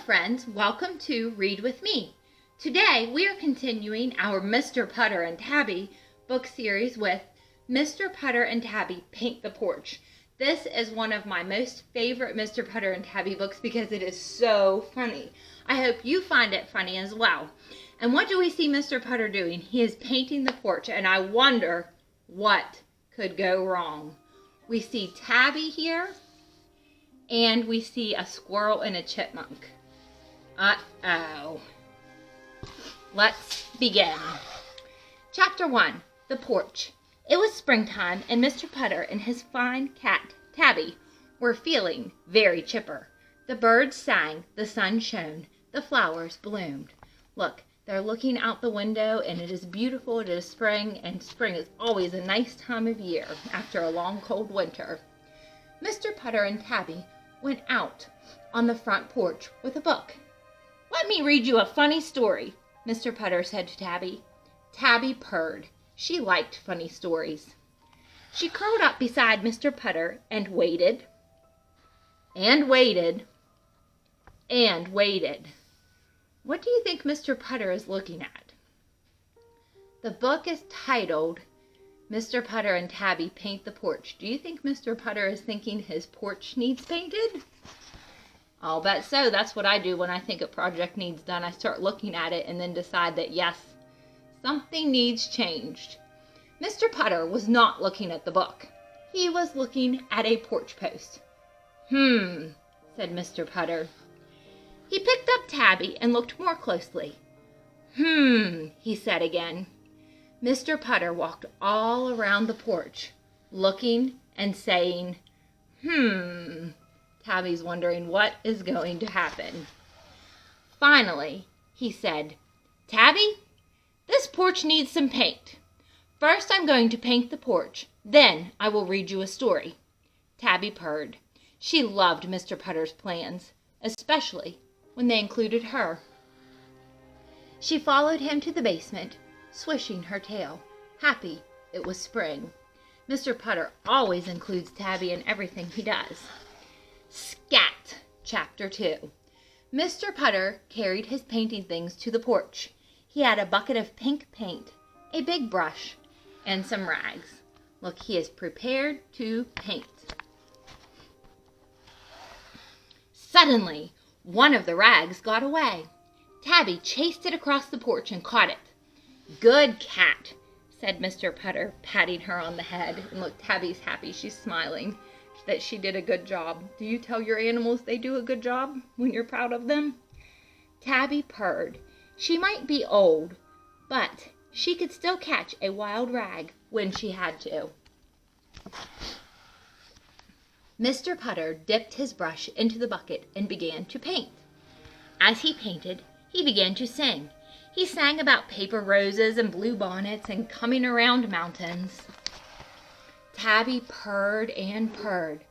friends, welcome to Read With Me. Today we are continuing our Mr. Putter and Tabby book series with Mr. Putter and Tabby Paint the Porch. This is one of my most favorite Mr. Putter and Tabby books because it is so funny. I hope you find it funny as well. And what do we see Mr. Putter doing? He is painting the porch, and I wonder what could go wrong. We see Tabby here, and we see a squirrel and a chipmunk. Uh-oh. Let's begin. Chapter 1, The Porch. It was springtime, and Mr. Putter and his fine cat, Tabby, were feeling very chipper. The birds sang, the sun shone, the flowers bloomed. Look, they're looking out the window, and it is beautiful. It is spring, and spring is always a nice time of year after a long, cold winter. Mr. Putter and Tabby went out on the front porch with a book. "Let me read you a funny story," Mr. Putter said to Tabby. Tabby purred. She liked funny stories. She curled up beside Mr. Putter and waited, and waited, and waited. What do you think Mr. Putter is looking at? The book is titled Mr. Putter and Tabby Paint the Porch. Do you think Mr. Putter is thinking his porch needs painted? I'll bet so. That's what I do when I think a project needs done. I start looking at it and then decide that yes, something needs changed. Mr. Putter was not looking at the book. He was looking at a porch post. Said Mr. Putter. He picked up Tabby and looked more closely. He said again. Mr. Putter walked all around the porch, looking and saying, Tabby's wondering what is going to happen. Finally, he said, "Tabby, this porch needs some paint. First, I'm going to paint the porch. Then I will read you a story." Tabby purred. She loved Mr. Putter's plans, especially when they included her. She followed him to the basement, swishing her tail, happy it was spring. Mr. Putter always includes Tabby in everything he does. Scat! Chapter 2. Mr. Putter carried his painting things to the porch. He had a bucket of pink paint, a big brush, and some rags. Look, he is prepared to paint. Suddenly, one of the rags got away. Tabby chased it across the porch and caught it. "Good cat," said Mr. Putter, patting her on the head. And look, Tabby's happy. She's smiling that she did a good job. Do you tell your animals they do a good job when you're proud of them? Tabby purred. She might be old, but she could still catch a wild rag when she had to. Mr. Putter dipped his brush into the bucket and began to paint. As he painted, he began to sing. He sang about paper roses and blue bonnets and coming around mountains. Tabby purred and purred.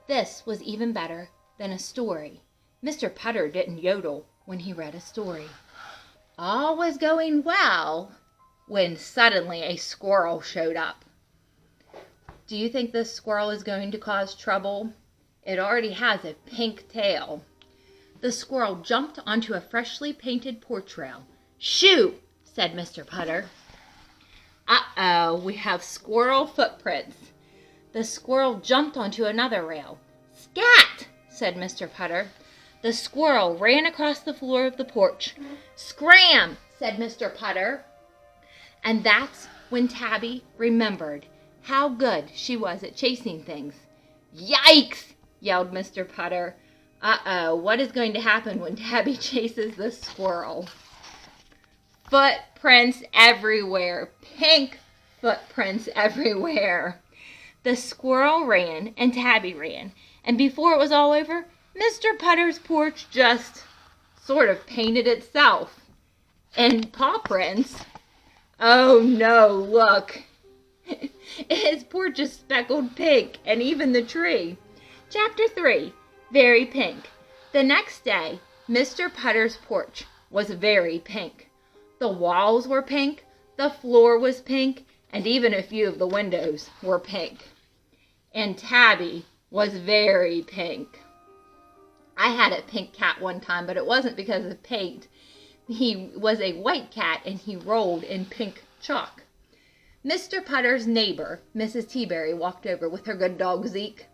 This was even better than a story. Mr. Putter didn't yodel when he read a story. All was going well when suddenly a squirrel showed up. Do you think this squirrel is going to cause trouble? It already has a pink tail. The squirrel jumped onto a freshly painted porch rail. "Shoo!" said Mr. Putter. Uh-oh, we have squirrel footprints. The squirrel jumped onto another rail. "Scat!" said Mr. Putter. The squirrel ran across the floor of the porch. "Scram!" said Mr. Putter. And that's when Tabby remembered how good she was at chasing things. "Yikes!" yelled Mr. Putter. Uh-oh, what is going to happen when Tabby chases the squirrel? Footprints everywhere. Pink footprints everywhere. The squirrel ran and Tabby ran. And before it was all over, Mr. Putter's porch just sort of painted itself. And paw prints. Oh no, look. His porch is speckled pink, and even the tree. Chapter 3, Very Pink. The next day, Mr. Putter's porch was very pink. The walls were pink, the floor was pink, and even a few of the windows were pink. And Tabby was very pink. I had a pink cat one time, but it wasn't because of paint. He was a white cat and he rolled in pink chalk. Mr. Putter's neighbor, Mrs. Teaberry, walked over with her good dog Zeke.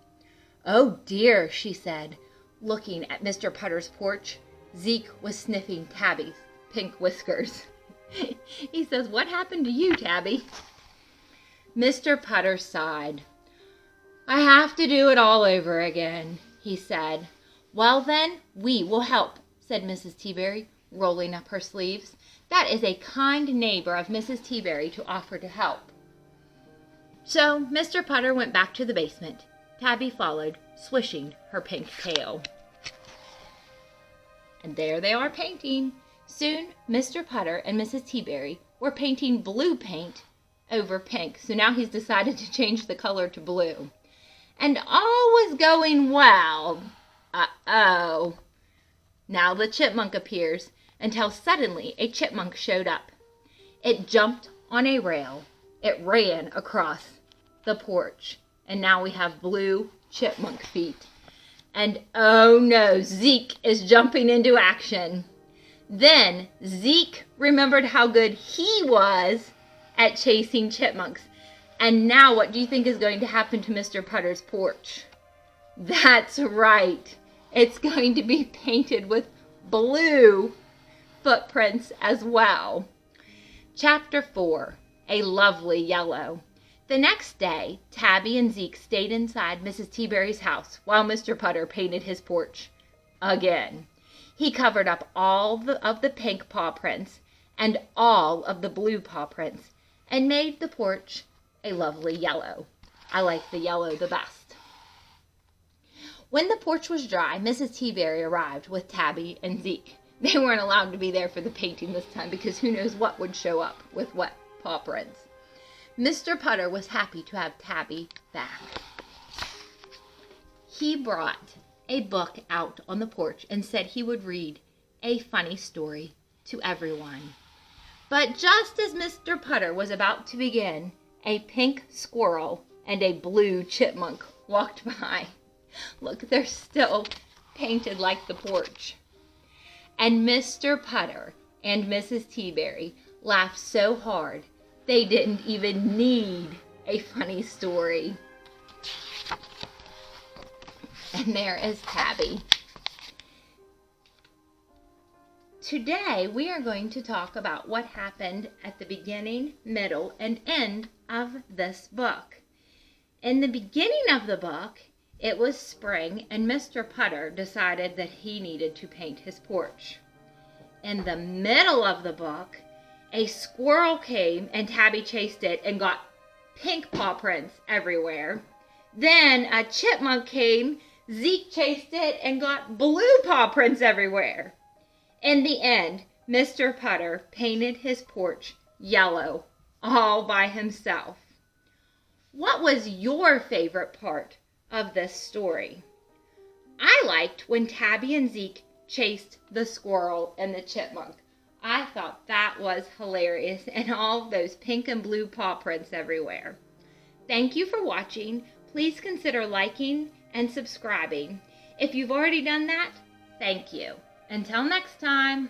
"Oh dear," she said, looking at Mr. Putter's porch. Zeke was sniffing Tabby's pink whiskers. He says, "What happened to you, Tabby?" Mr. Putter sighed. "I have to do it all over again," he said. "Well then, we will help," said Mrs. Teaberry, rolling up her sleeves. "That is a kind neighbor of Mrs. Teaberry to offer to help." So Mr. Putter went back to the basement. Tabby followed, swishing her pink tail. And there they are painting. Soon Mr. Putter and Mrs. Teaberry were painting blue paint over pink. So now he's decided to change the color to blue. And all was going well. Uh-oh. Now the chipmunk appears, until suddenly a chipmunk showed up. It jumped on a rail. It ran across the porch. And now we have blue chipmunk feet. And oh no, Zeke is jumping into action. Then Zeke remembered how good he was at chasing chipmunks. And now what do you think is going to happen to Mr. Putter's porch? That's right. It's going to be painted with blue footprints as well. Chapter 4, A Lovely Yellow. The next day, Tabby and Zeke stayed inside Mrs. Teaberry's house while Mr. Putter painted his porch again. He covered up all of the pink paw prints and all of the blue paw prints and made the porch a lovely yellow. I like the yellow the best. When the porch was dry, Mrs. Teaberry arrived with Tabby and Zeke. They weren't allowed to be there for the painting this time because who knows what would show up with what paw prints. Mr. Putter was happy to have Tabby back. He brought a book out on the porch and said he would read a funny story to everyone. But just as Mr. Putter was about to begin, a pink squirrel and a blue chipmunk walked by. Look, they're still painted like the porch. And Mr. Putter and Mrs. Teaberry laughed so hard they didn't even need a funny story. And there is Tabby. Today we are going to talk about what happened at the beginning, middle, and end of this book. In the beginning of the book, it was spring and Mr. Putter decided that he needed to paint his porch. In the middle of the book, a squirrel came and Tabby chased it and got pink paw prints everywhere. Then a chipmunk came, Zeke chased it and got blue paw prints everywhere. In the end, Mr. Putter painted his porch yellow all by himself. What was your favorite part of this story? I liked when Tabby and Zeke chased the squirrel and the chipmunk. I thought that was hilarious, and all those pink and blue paw prints everywhere. Thank you for watching. Please consider liking and subscribing. If you've already done that, thank you. Until next time.